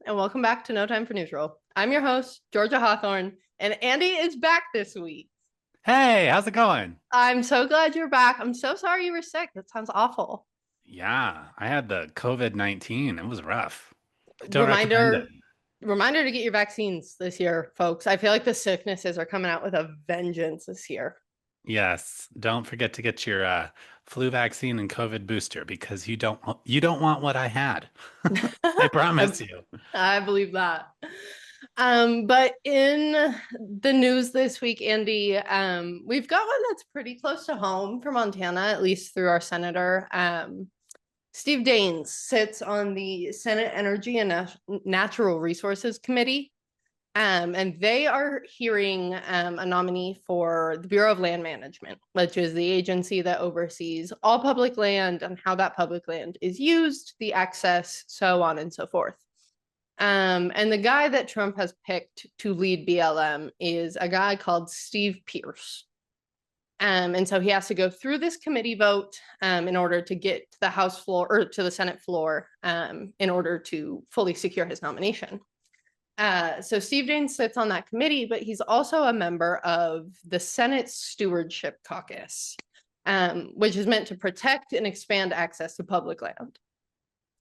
and welcome back to No Time for Neutral. I'm your host, Georgia Hawthorne, and Andy is back this week. Hey, how's it going? I'm so glad you're back. I'm so sorry you were sick. That sounds awful. Yeah, I had the COVID-19. It was rough. I don't recommend it. Reminder, reminder to get your vaccines this year, folks. I feel like the sicknesses are coming out with a vengeance this year. Yes, don't forget to get your flu vaccine and COVID booster because you don't want what I had. I I, promise you. I believe that. But in the news this week, Andy, we've got one that's pretty close to home for Montana, at least through our senator. Steve Daines sits on the Senate Energy and Natural Resources Committee, and they are hearing a nominee for the Bureau of Land Management, which is the agency that oversees all public land and how that public land is used, the access, so on and so forth. And the guy that Trump has picked to lead BLM is a guy called Steve Pearce. And so he has to go through this committee vote in order to get to the House floor or to the Senate floor in order to fully secure his nomination. So Steve Daines sits on that committee, but he's also a member of the Senate Stewardship Caucus, which is meant to protect and expand access to public land.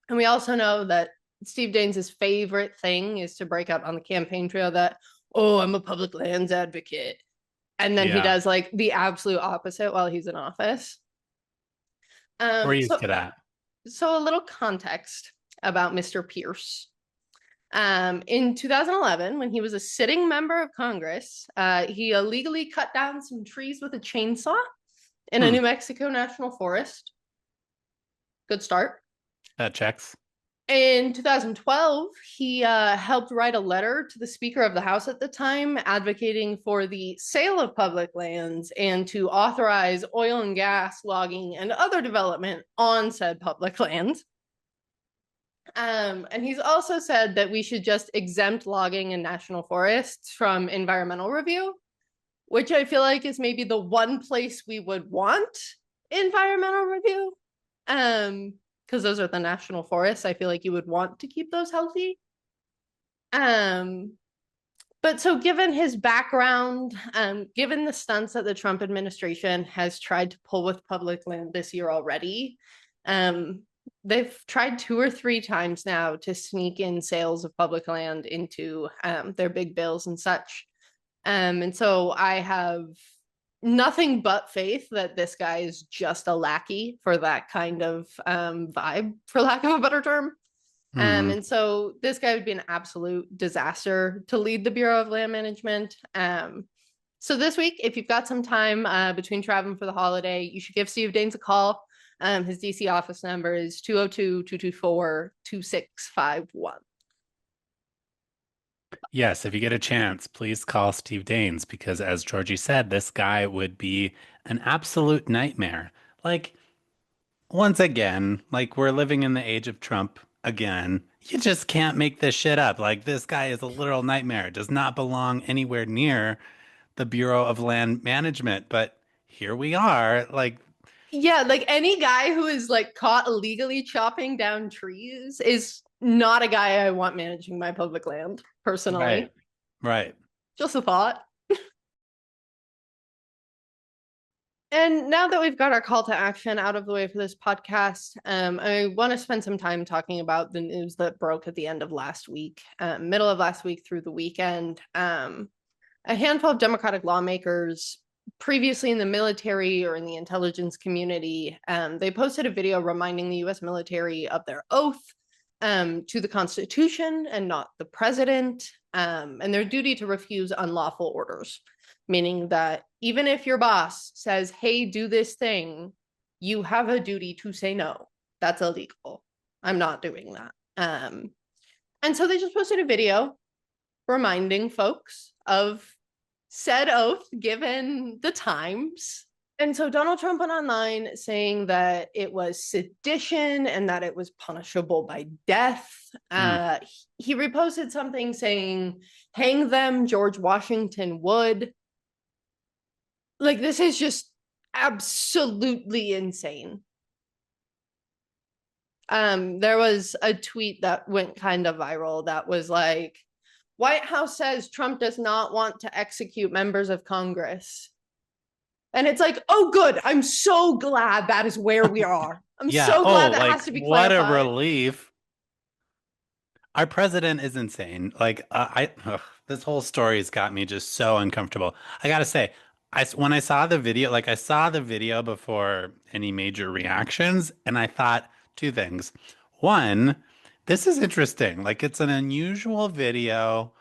And we also know that Steve Daines' favorite thing is to break out on the campaign trail that, oh, I'm a public lands advocate. And then he Yeah, does like the absolute opposite while he's in office. we're Um, used so, to that. so a little context about Mr. Pearce. In 2011, when he was a sitting member of Congress, he illegally cut down some trees with a chainsaw in a Hmm, New Mexico national forest. Good start. that checks. In 2012, he helped write a letter to the Speaker of the House at the time, advocating for the sale of public lands and to authorize oil and gas logging and other development on said public lands. And he's also said that we should just exempt logging in national forests from environmental review, which I feel like is maybe the one place we would want environmental review. Because those are the national forests. I feel like you would want to keep those healthy. Um, but so given his background, given the stunts that the Trump administration has tried to pull with public land this year already, they've tried 2 or 3 times now to sneak in sales of public land into their big bills and such. And so I have nothing but faith that this guy is just a lackey for that kind of vibe, for lack of a better term. Hmm. And so this guy would be an absolute disaster to lead the Bureau of Land Management. So this week, if you've got some time between traveling for the holiday, you should give Steve Daines a call. His DC office number is 202-224-2651. Yes, if you get a chance, please call Steve Daines because, as Georgie said, this guy would be an absolute nightmare. Like, once again, like we're living in the age of Trump again. You just can't make this shit up. Like this guy is a literal nightmare. Does not belong anywhere near the Bureau of Land Management. But here we are. Like, Yeah, like any guy who is like caught illegally chopping down trees is not a guy I want managing my public land, right, personally. right. Just a thought. And now that we've got our call to action out of the way for this podcast, I want to spend some time talking about the news that broke at the end of last week, middle of last week through the weekend. A handful of Democratic lawmakers previously in the military or in the intelligence community, they posted a video reminding the US military of their oath to the Constitution and not the president, and their duty to refuse unlawful orders, meaning that even if your boss says, hey, do this thing, you have a duty to say no. That's illegal. I'm not doing that. And so they just posted a video reminding folks of said oath given the times. And so Donald Trump went online saying that it was sedition and that it was punishable by death. Mm. He reposted something saying, hang them, George Washington would. Like, this is just absolutely insane. There was a tweet that went kind of viral that was like, White House says Trump does not want to execute members of Congress. And it's like, oh, good. I'm so glad that is where we are. I'm Yeah. so Oh, glad that has like to be what a clarified. relief. Our president is insane. This whole story has got me just so uncomfortable. I gotta say, when I saw the video, like I saw the video before any major reactions, and I thought two things. One, this is interesting. Like it's an unusual video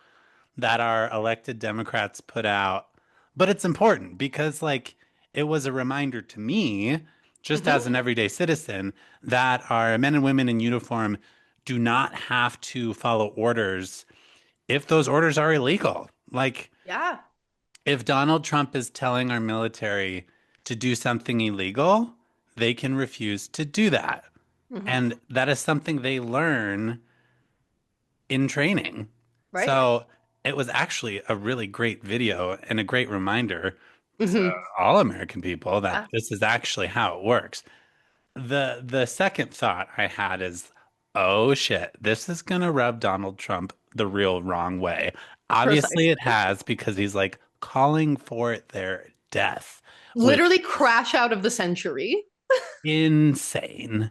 that our elected Democrats put out, but it's important because like it was a reminder to me, just Mm-hmm. as an everyday citizen, that our men and women in uniform do not have to follow orders if those orders are illegal. Like Yeah. if Donald Trump is telling our military to do something illegal, they can refuse to do that. Mm-hmm. And that is something they learn in training. Right. So it was actually a really great video and a great reminder to Mm-hmm. all American people that Yeah. this is actually how it works. The second thought I had is, oh shit, this is gonna rub Donald Trump the real wrong way. Obviously it Precisely. has because he's like calling for their death, which Literally crash out of the century. insane.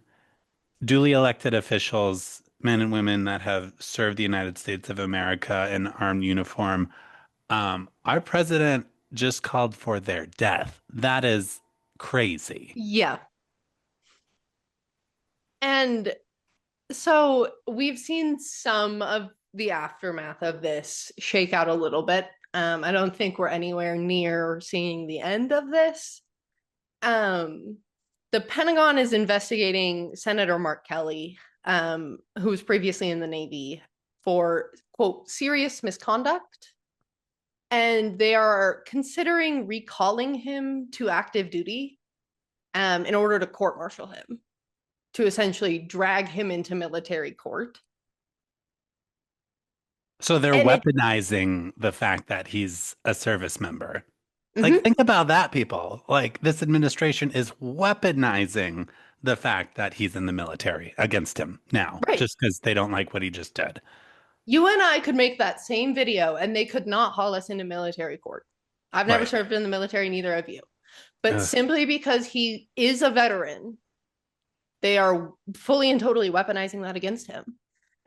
Duly elected officials, men and women that have served the United States of America in armed uniform. Our president just called for their death. That is crazy. Yeah. And so we've seen some of the aftermath of this shake out a little bit. I don't think we're anywhere near seeing the end of this. Um, the Pentagon is investigating Senator Mark Kelly, who was previously in the Navy, for, quote, serious misconduct. And they are considering recalling him to active duty in order to court martial him, to essentially drag him into military court. So they're And it, weaponizing the fact that he's a service member. Like, mm-hmm, think about that, people. Like, this administration is weaponizing the fact that he's in the military against him now, right. just because they don't like what he just did. You and I could make that same video and they could not haul us into military court. I've never Right. served in the military, neither of you. But Ugh. simply because he is a veteran, they are fully and totally weaponizing that against him.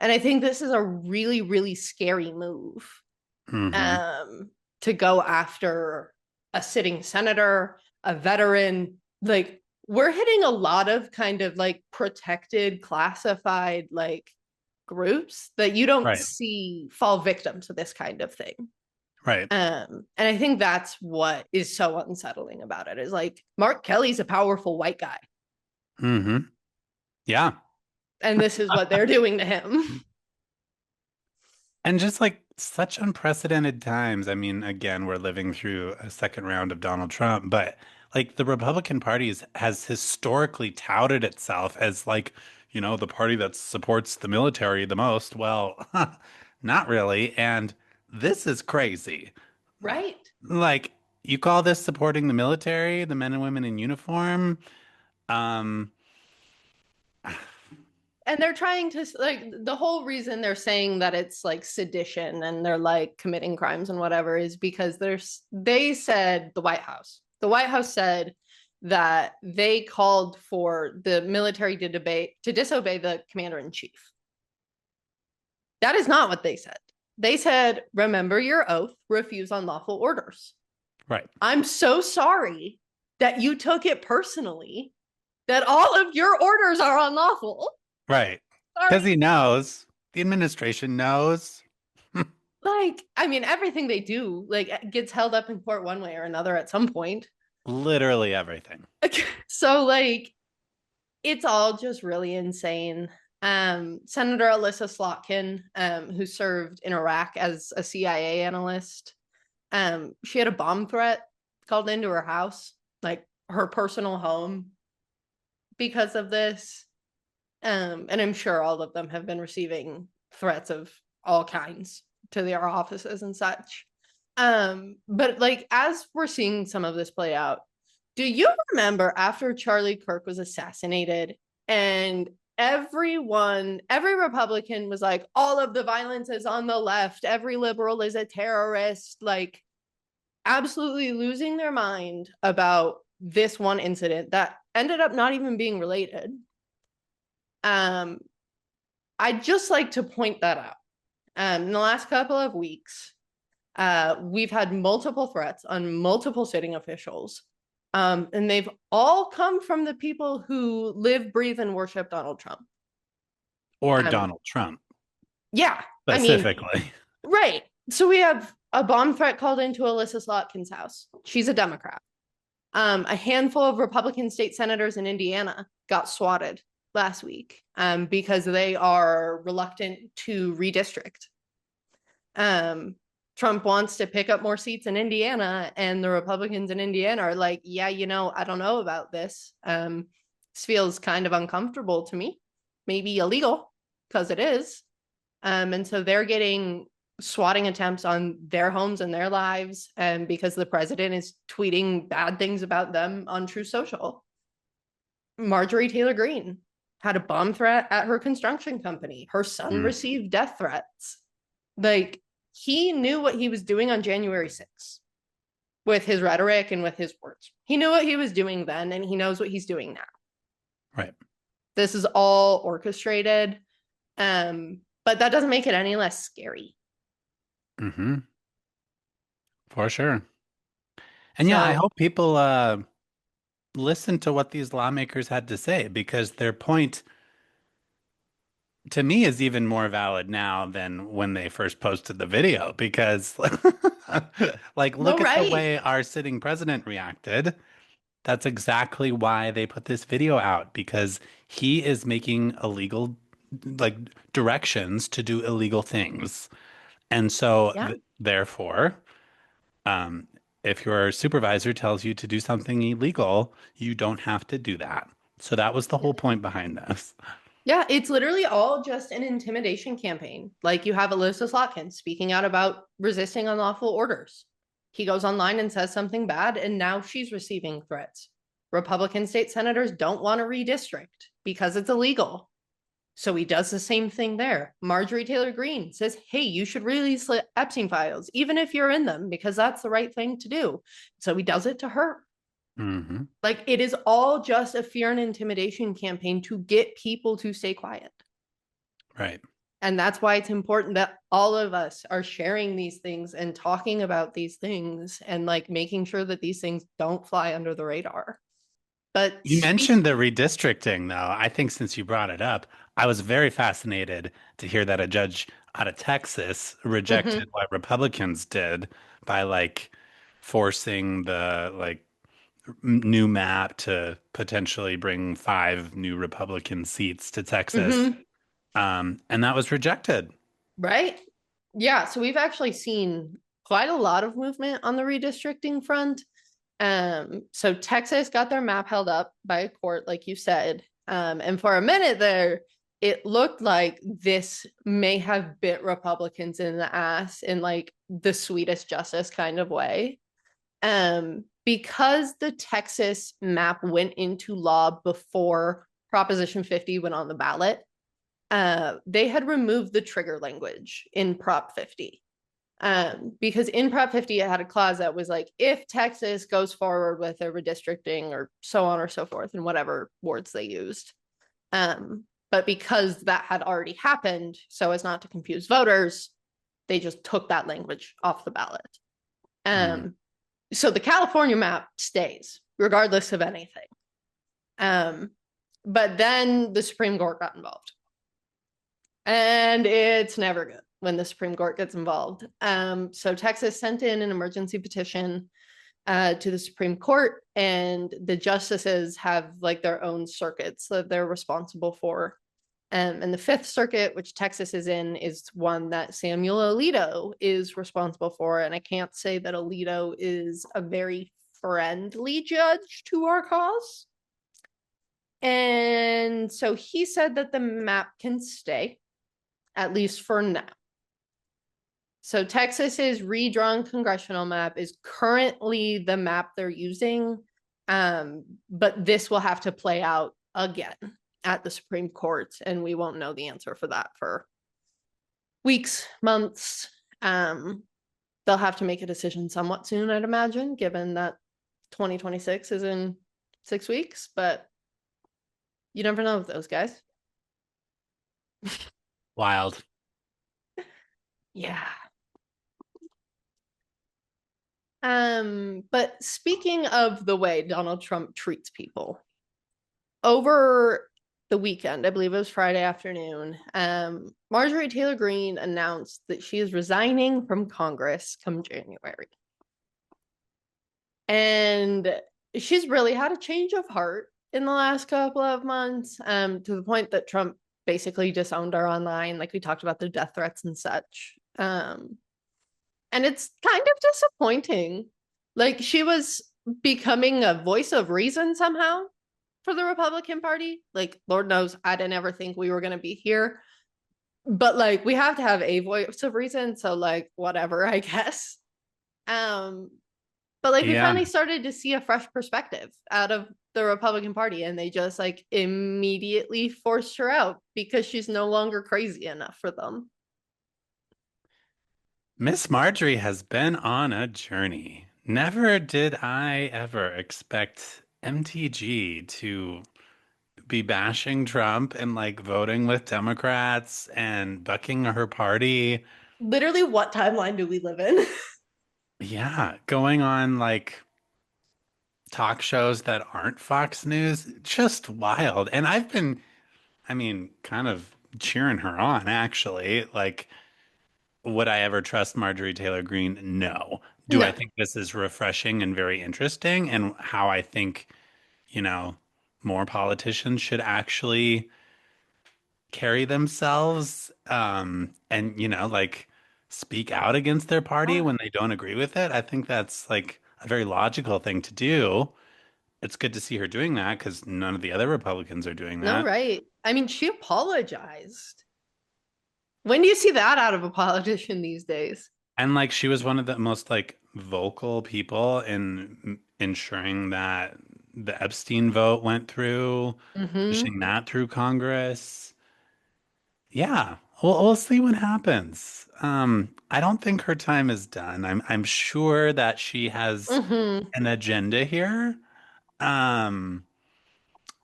And I think this is a really, really scary move, Hmm. um, to go after a sitting senator, a veteran. Like, we're hitting a lot of kind of like protected, classified, like groups that you don't Right. see fall victim to this kind of thing. Right. And I think that's what is so unsettling about it is like Mark Kelly's a powerful white guy, Hmm. Yeah. and this is what they're doing to him. And just like such unprecedented times. I mean, again, we're living through a second round of Donald Trump, but like the Republican Party has historically touted itself as like, the party that supports the military the most. Well, not really. And this is crazy. Right. Like, you call this supporting the military, the men and women in uniform? Um, And they're trying to, like, the whole reason they're saying that it's like sedition and they're like committing crimes and whatever is because they said the White House said that they called for the military to disobey the commander in chief. That is not what they said. They said, remember your oath, refuse unlawful orders. right, I'm so sorry that you took it personally that all of your orders are unlawful. right. Because Sorry. he knows, the administration knows. Like, I mean, everything they do, like, gets held up in court one way or another at some point. Literally everything. So, like, it's all just really insane. Senator Alyssa Slotkin, who served in Iraq as a CIA analyst, she had a bomb threat called into her house, like her personal home, because of this. And I'm sure all of them have been receiving threats of all kinds to their offices and such. But like as we're seeing some of this play out, do you remember after Charlie Kirk was assassinated and every Republican was like, all of the violence is on the left. Every liberal is a terrorist. Like, absolutely losing their mind about this one incident that ended up not even being related. I'd just like to point that out. In the last couple of weeks, we've had multiple threats on multiple sitting officials. And they've all come from the people who live, breathe, and worship Donald Trump. Or Um, Donald Trump yeah, I mean, specifically. right. So we have a bomb threat called into Alyssa Slotkin's house. She's a Democrat. A handful of Republican state senators in Indiana got swatted last week because they are reluctant to redistrict. Trump wants to pick up more seats in Indiana, and the Republicans in Indiana are like, yeah, I don't know about this. This feels kind of uncomfortable to me, maybe illegal, because it is. And so they're getting swatting attempts on their homes and their lives, and because the president is tweeting bad things about them on Truth Social. Marjorie Taylor Greene had a bomb threat at her construction company. Her son received death threats. Like, he knew what he was doing on January 6th with his rhetoric and with his words. He knew what he was doing then, and he knows what he's doing now. Right. This is all orchestrated, but that doesn't make it any less scary. Mm-hmm. For sure. And yeah, I So, hope people listen to what these lawmakers had to say, because their point to me is even more valid now than when they first posted the video, because like no, look at the right. way our sitting president reacted. That's exactly why they put this video out, because he is making illegal, like, directions to do illegal things. And so Yeah. therefore, um, if your supervisor tells you to do something illegal, you don't have to do that. So that was the whole point behind this. Yeah, it's literally all just an intimidation campaign. Like, you have Alyssa Slotkin speaking out about resisting unlawful orders. He goes online and says something bad, and now she's receiving threats. Republican state senators don't want to redistrict because it's illegal. So he does the same thing there. Marjorie Taylor Greene says, hey, you should release the Epstein files, even if you're in them, because that's the right thing to do. So he does it to her. Hmm. Like, it is all just a fear and intimidation campaign to get people to stay quiet. Right. And that's why it's important that all of us are sharing these things and talking about these things and like making sure that these things don't fly under the radar. But You mentioned the redistricting, though. I think since you brought it up, I was very fascinated to hear that a judge out of Texas rejected Mhm. what Republicans did by like forcing the like new map to potentially bring 5 new Republican seats to Texas. Mhm. And that was rejected. Right? Yeah, so we've actually seen quite a lot of movement on the redistricting front. So Texas got their map held up by a court, like you said. And for a minute there, it looked like this may have bit Republicans in the ass in like the sweetest justice kind of way. Because the Texas map went into law before Proposition 50 went on the ballot, they had removed the trigger language in Prop 50. Because in Prop 50, it had a clause that was like, if Texas goes forward with a redistricting or so on or so forth, and whatever words they used. But because that had already happened, so as not to confuse voters, they just took that language off the ballot. Mm. So the California map stays, regardless of anything. But then the Supreme Court got involved. And it's never good when the Supreme Court gets involved. So Texas sent in an emergency petition to the Supreme Court, and the justices have like their own circuits that they're responsible for. And the Fifth Circuit, which Texas is in, is one that Samuel Alito is responsible for. And I can't say that Alito is a very friendly judge to our cause. And so he said that the map can stay, at least for now. So Texas's redrawn congressional map is currently the map they're using, but this will have to play out again. at the Supreme Court, and we won't know the answer for that for weeks, months. They'll have to make a decision somewhat soon, I'd imagine, given that 2026 is in 6 weeks, but you never know with those guys. Wild. Yeah. But speaking of the way Donald Trump treats people, over the weekend, I believe it was Friday afternoon, Marjorie Taylor Greene announced that she is resigning from Congress come January. And she's really had a change of heart in the last couple of months, to the point that Trump basically disowned her online, like we talked about the death threats and such. And it's kind of disappointing. Like she was becoming a voice of reason somehow for the Republican Party. Like, Lord knows, I didn't ever think we were going to be here. But like, we have to have a voice of reason. So like, whatever, I guess. But like, we Yeah. finally started to see a fresh perspective out of the Republican Party, and they just like immediately forced her out because she's no longer crazy enough for them. Miss Marjorie has been on a journey. Never did I ever expect MTG to be bashing Trump and like voting with Democrats and bucking her party. Literally, what timeline do we live in? Yeah, going on like talk shows that aren't Fox News, just wild. And I've been, I mean, kind of cheering her on actually. Like, would I ever trust Marjorie Taylor Greene? No. Do I No. think this is refreshing and very interesting and how I think, you know, more politicians should actually carry themselves and like speak out against their party when they don't agree with it. I think that's like a very logical thing to do. It's good to see her doing that because none of the other Republicans are doing No, that. right. I mean, she apologized. When do you see that out of a politician these days? And like she was one of the most like vocal people in ensuring that the Epstein vote went through, Mm-hmm. pushing that through Congress. Yeah, we'll see what happens. I don't think her time is done. I'm sure that she has Mm-hmm. an agenda here. Um,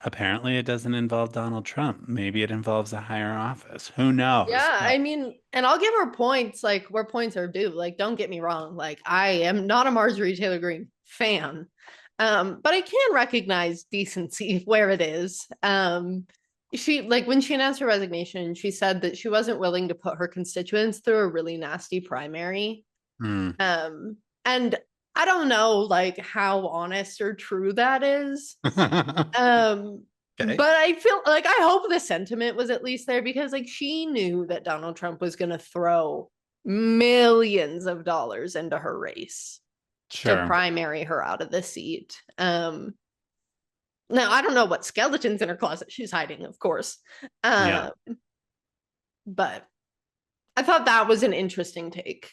Apparently it doesn't involve Donald Trump. Maybe it involves a higher office. Who knows? Yeah, But I mean, and I'll give her points, like where points are due. Like, don't get me wrong. Like, I am not a Marjorie Taylor Greene fan. But I can recognize decency where it is. She like when she announced her resignation, she said that she wasn't willing to put her constituents through a really nasty primary. hmm. And I don't know like how honest or true that is. Um, Okay. but I feel like I hope the sentiment was at least there because like she knew that Donald Trump was going to throw millions of dollars into her race to Sure. primary her out of the seat. Now I don't know what skeletons in her closet she's hiding, of course. Yeah. Uh, but I thought that was an interesting take.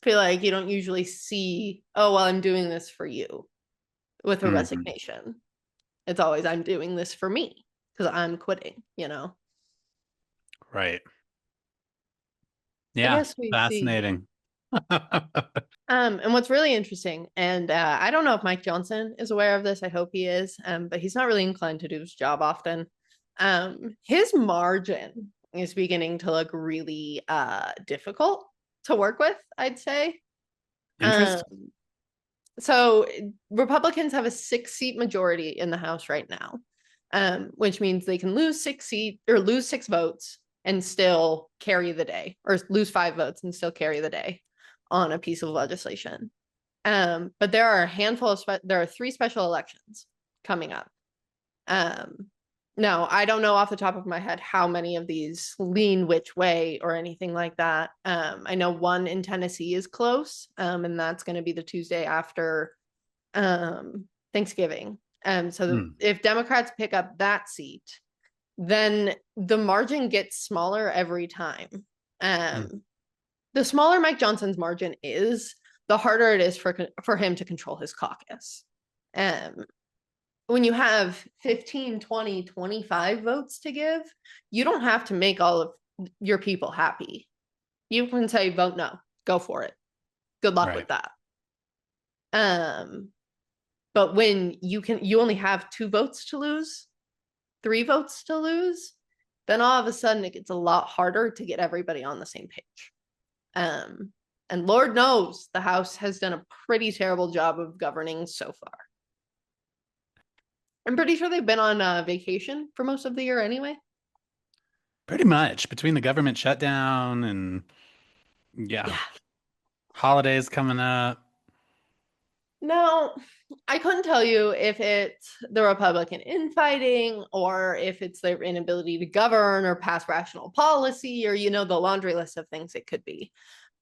I feel like you don't usually see, oh well, I'm doing this for you with a Mhm. resignation. It's always I'm doing this for me because I'm quitting, you know. Right. I Yeah. guess we see. Fascinating. And what's really interesting, and I don't know if Mike Johnson is aware of this. I hope he is, but he's not really inclined to do his job often. His margin is beginning to look really difficult to work with, I'd say. Um, Interesting. so Republicans have a 6-seat majority in the House right now, which means they can lose 6 seats or lose 6 votes and still carry the day, or lose 5 votes and still carry the day on a piece of legislation. But there are a handful of there are 3 special elections coming up. Um, now, I don't know off the top of my head how many of these lean which way or anything like that. I know one in Tennessee is close, and that's going to be the Tuesday after Thanksgiving. So Hmm. if Democrats pick up that seat, then the margin gets smaller every time. Hmm. Um, the smaller Mike Johnson's margin is, the harder it is for him to control his caucus. Um, when you have 15, 20, 25 votes to give, you don't have to make all of your people happy. You can say vote no, go for it. Good luck Right. with that. Um, but when you only have 2 votes to lose, 3 votes to lose, then all of a sudden it gets a lot harder to get everybody on the same page. Um, and Lord knows the House has done a pretty terrible job of governing so far. I'm pretty sure they've been on vacation for most of the year anyway. Pretty much between the government shutdown and yeah, Yeah. holidays coming up. No, I couldn't tell you if it's the Republican infighting or if it's their inability to govern or pass rational policy or, the laundry list of things it could be.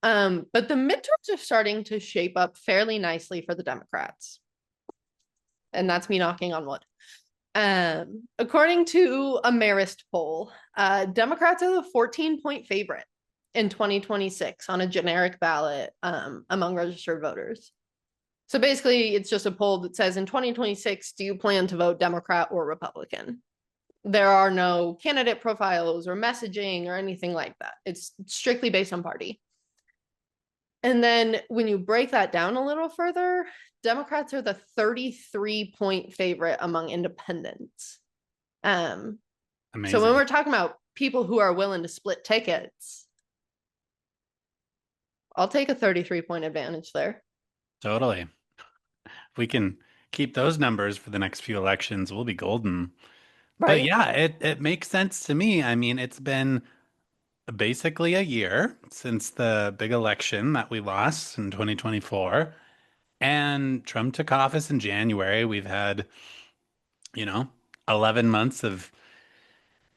But the midterms are starting to shape up fairly nicely for the Democrats. And that's me knocking on wood. According to a Marist poll, Democrats are the 14-point favorite in 2026 on a generic ballot among registered voters. So basically, it's just a poll that says in 2026, do you plan to vote Democrat or Republican? There are no candidate profiles or messaging or anything like that. It's strictly based on party. And then when you break that down a little further, Democrats are the 33-point favorite among independents. So when Amazing. we're talking about people who are willing to split tickets, I'll take a 33-point advantage there. Totally. If we can keep those numbers for the next few elections, we'll be golden. But Right? yeah, it makes sense to me. I mean, it's been basically a year since the big election that we lost in 2024. And Trump took office in January. We've had, you know, 11 months of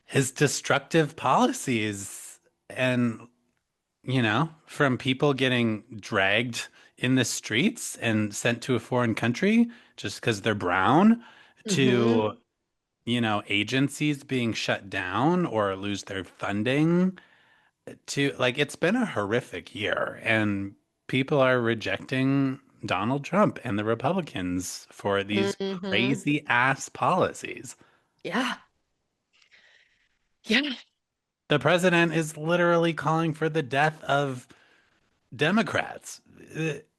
his destructive policies and, from people getting dragged in the streets and sent to a foreign country just because they're brown Mm-hmm. to, agencies being shut down or lose their funding to like it's been a horrific year and people are rejecting Donald Trump and the Republicans for these Mm-hmm. crazy ass policies. Yeah. Yeah. The president is literally calling for the death of Democrats.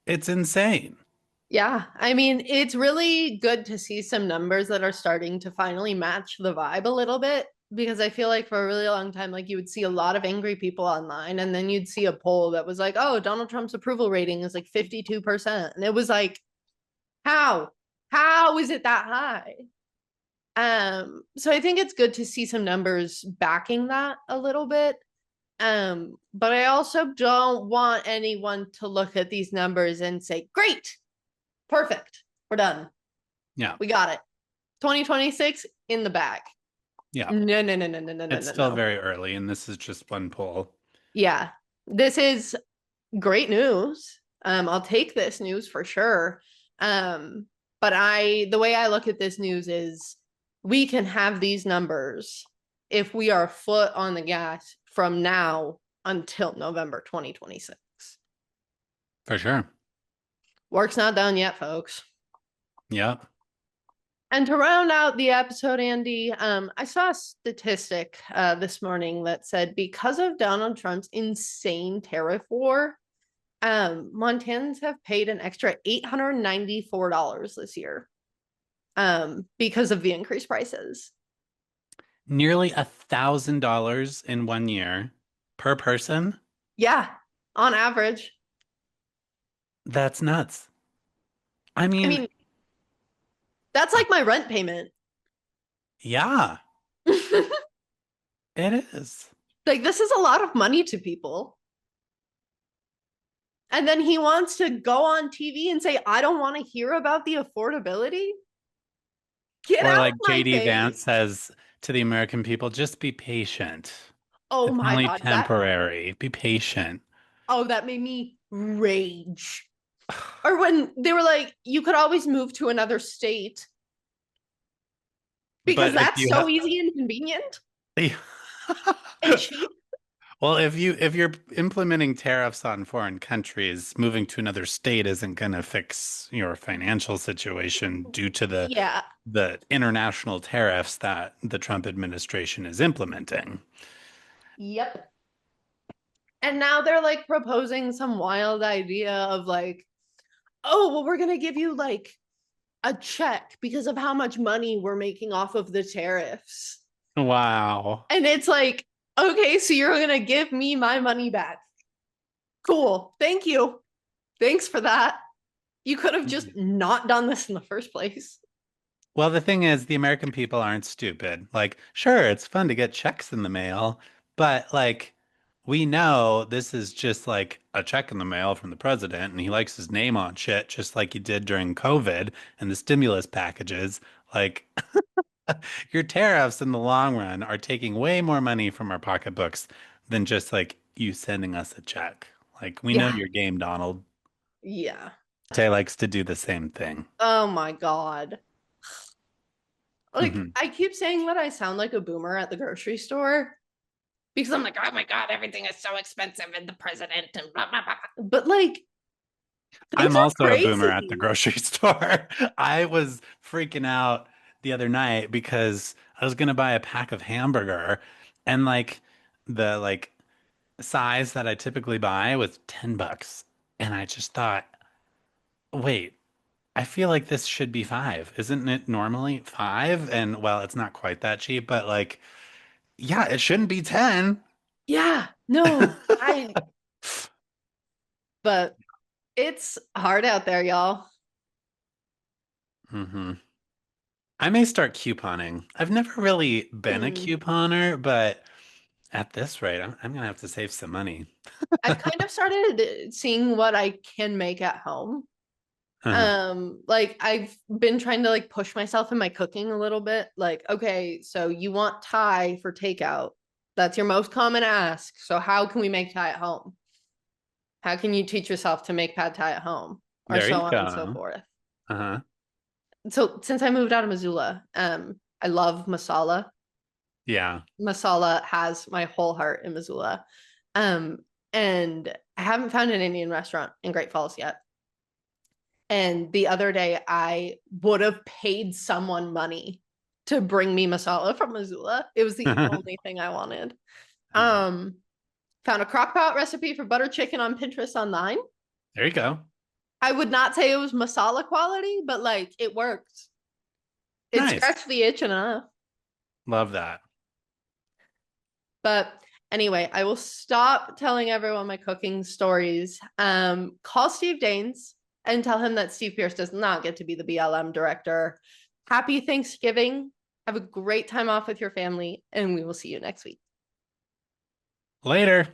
It's insane. Yeah. I mean, it's really good to see some numbers that are starting to finally match the vibe a little bit because I feel like for a really long time, like you would see a lot of angry people online and then you'd see a poll that was like, oh, Donald Trump's approval rating is like 52%. And it was like, how? How is it that high? So I think it's good to see some numbers backing that a little bit. But I also don't want anyone to look at these numbers and say, great, perfect, we're done. Yeah. We got it. 2026 in the bag. Yeah. No, no, no, no, no, no, no, It's no, still no. very early and this is just one poll. Yeah. This is great news. I'll take this news for sure. But the way I look at this news is we can have these numbers if we are foot on the gas from now until November 2026. For sure. Work's not done yet, folks. Yeah. And to round out the episode, Andy, I saw a statistic this morning that said because of Donald Trump's insane tariff war, Montans have paid an extra $894 this year because of the increased prices. Nearly $1,000 in one year per person. Yeah, on average. That's nuts. I I mean, mean, that's like my rent payment. yeah, Like, it is. this is a lot of money to people. And then he wants to go on TV and say, I don't want to hear about the affordability. Get Or out of like my JD face. Vance says to the American people, just be patient. Oh It's my only God. temporary. Be patient. That made me rage. Or when they were like, you could always move to another state because But if that's you so have, easy and convenient and cheap. Well, if you're implementing tariffs on foreign countries, moving to another state isn't going to fix your financial situation due to Yeah. the international tariffs that the Trump administration is implementing. Yep. And now they're like proposing some wild idea of like, oh, well, we're going to give you like a check because of how much money we're making off of the tariffs. Wow. And it's like, okay, so you're going to give me my money back. Cool. Thank you. Thanks for that. You could have just not done this in the first place. Well, the thing is, the American people aren't stupid. Like, sure, it's fun to get checks in the mail, but like, we know this is just like a check in the mail from the president, and he likes his name on shit, just like he did during COVID and the stimulus packages. Like, your tariffs in the long run are taking way more money from our pocketbooks than just like you sending us a check. Like, we know Yeah. your game, Donald. Yeah. Tay likes to do the same thing. Oh my God. Like, Hmm. I keep saying that I sound like a boomer at the grocery store because I'm like, oh my God, everything is so expensive and the president and blah, blah, blah. But like, things I'm are also a boomer at the crazy. grocery store. I was freaking out the other night because I was gonna buy a pack of hamburger and like the size that I typically buy was $10. And I just thought, wait, I feel like this should be five. Isn't it normally five? And well, it's not quite that cheap, but like, yeah, it shouldn't be 10. Yeah. No, but it's hard out there, y'all. Hmm. I may start couponing. I've never really been a Hmm. couponer, but at this rate, I'm gonna have to save some money. I've kind of started seeing what I can make at home. Uh-huh. Like I've been trying to like push myself in my cooking a little bit. Like, okay, so you want Thai for takeout. That's your most common ask. So how can we make Thai at home? How can you teach yourself to make pad Thai at home? Or There so you on and so go. forth. Uh-huh. So since I moved out of Missoula, I love masala. Yeah. Masala has my whole heart in Missoula. Um, and I haven't found an Indian restaurant in Great Falls yet. And the other day, I would have paid someone money to bring me masala from Missoula. It was the only thing I wanted. Um, Found a crock pot recipe for butter chicken on Pinterest online. There you go. I would not say it was masala quality, but like it worked. It Nice. scratched the itch enough. Love that. But anyway, I will stop telling everyone my cooking stories. Call Steve Daines and tell him that Steve Pearce does not get to be the BLM director. Happy Thanksgiving. Have a great time off with your family, and we will see you next week. Later.